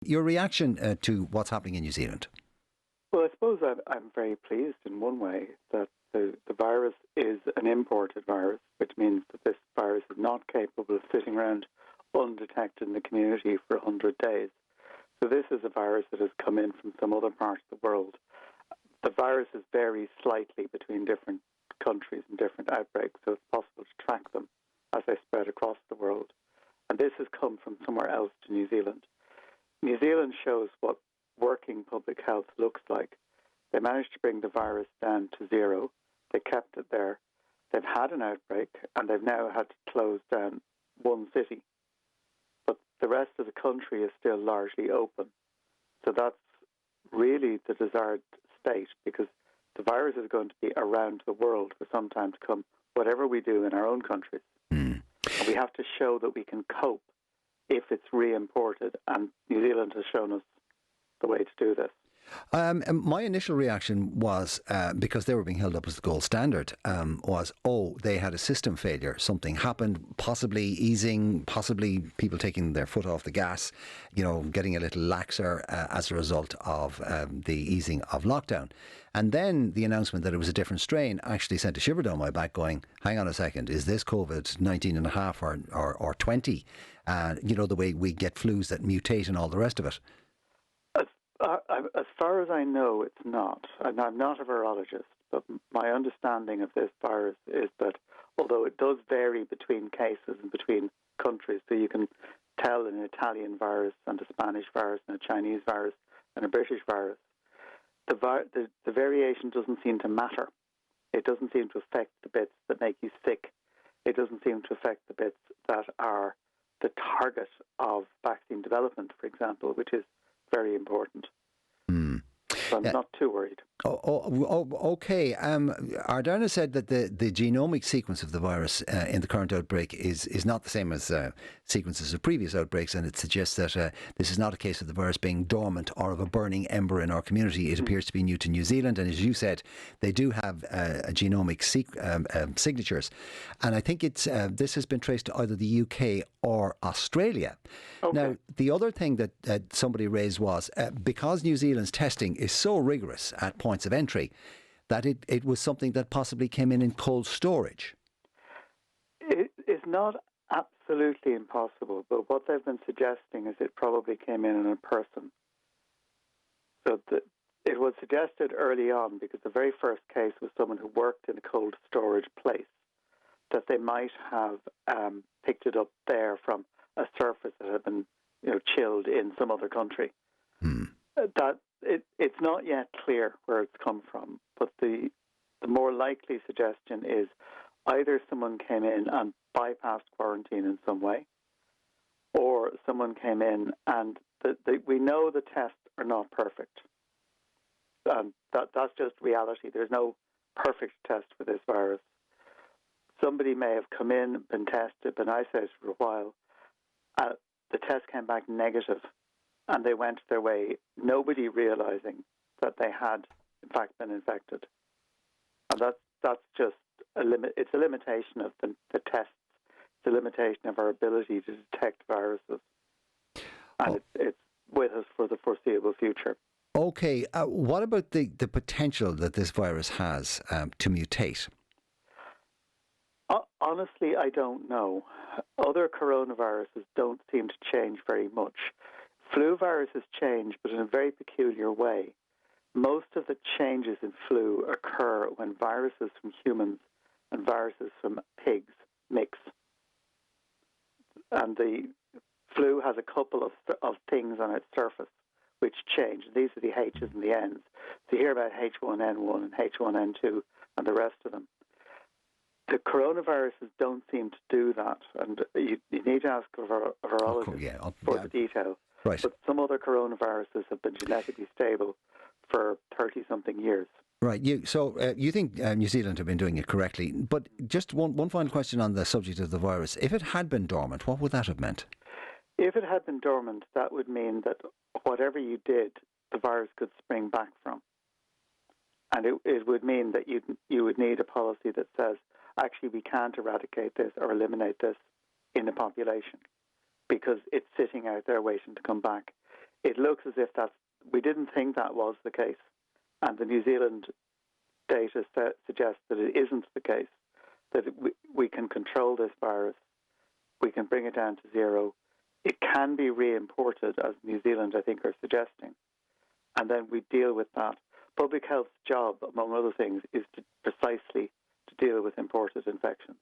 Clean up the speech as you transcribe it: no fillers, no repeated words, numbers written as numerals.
Your reaction to what's happening in New Zealand? Well, I suppose I'm very pleased in one way that the virus is an imported virus, which means that this virus is not capable of sitting around undetected in the community for 100 days. So this is a virus that has come in from some other part of the world. The viruses vary slightly between different countries and different outbreaks, so it's possible to track them as they spread across the world. And this has come from somewhere else to New Zealand. New Zealand shows what working public health looks like. They managed to bring the virus down to zero. They kept it there. They've had an outbreak, and they've now had to close down one city. But the rest of the country is still largely open. So that's really the desired state, because the virus is going to be around the world for some time to come, whatever we do in our own countries. And we have to show that we can cope if it's re-imported, and New Zealand has shown us the way to do this. My initial reaction was, because they were being held up as the gold standard, was, they had a system failure. Something happened, possibly easing, possibly people taking their foot off the gas, getting a little laxer as a result of the easing of lockdown. And then the announcement that it was a different strain actually sent a shiver down my back going, hang on a second, is this COVID-19 and a half or 20? The way we get flus that mutate and all the rest of it. As far as I know, it's not. And I'm not a virologist, but my understanding of this virus is that although it does vary between cases and between countries, so you can tell an Italian virus and a Spanish virus and a Chinese virus and a British virus, the variation doesn't seem to matter. It doesn't seem to affect the bits that make you sick. It doesn't seem to affect the bits that are the target of vaccine development, for example, which is very important. So I'm not too worried. Okay. Ardern has said that the genomic sequence of the virus in the current outbreak is not the same as sequences of previous outbreaks, and it suggests that this is not a case of the virus being dormant or of a burning ember in our community. It appears to be new to New Zealand, and as you said, they do have a genomic signatures, and I think this has been traced to either the UK or Australia. Okay. Now, the other thing that somebody raised was because New Zealand's testing is so rigorous at points of entry, that it was something that possibly came in cold storage. It is not absolutely impossible, but what they've been suggesting is it probably came in a person. So it was suggested early on, because the very first case was someone who worked in a cold storage place, that they might have picked it up there from a surface that had been chilled in some other country. It's not yet clear where it's come from, but the more likely suggestion is either someone came in and bypassed quarantine in some way, or someone came in and we know the tests are not perfect. That's just reality. There's no perfect test for this virus. Somebody may have come in, been tested, been isolated for a while. The test came back negative, and they went their way, nobody realizing that they had, in fact, been infected. And that's just a limit. It's a limitation of the tests. It's a limitation of our ability to detect viruses. And it's with us for the foreseeable future. Okay. What about the potential that this virus has to mutate? Honestly, I don't know. Other coronaviruses don't seem to change very much. Flu viruses change, but in a very peculiar way. Most of the changes in flu occur when viruses from humans and viruses from pigs mix. And the flu has a couple of things on its surface which change. These are the H's and the N's. So you hear about H1N1 and H1N2 and the rest of them. The coronaviruses don't seem to do that, and you need to ask a virologist for the details. Right. But some other coronaviruses have been genetically stable for 30-something years. Right. So you think New Zealand have been doing it correctly. But just one final question on the subject of the virus. If it had been dormant, what would that have meant? If it had been dormant, that would mean that whatever you did, the virus could spring back from. And it would mean that you would need a policy that says, actually, we can't eradicate this or eliminate this in the population because it's sitting out there waiting to come back. it looks as if we didn't think that was the case, and the New Zealand data suggests that it isn't the case, that we can control this virus, we can bring it down to zero. It can be re-imported, as New Zealand, I think, are suggesting, and then we deal with that. Public health's job, among other things, is precisely to deal with imported infections.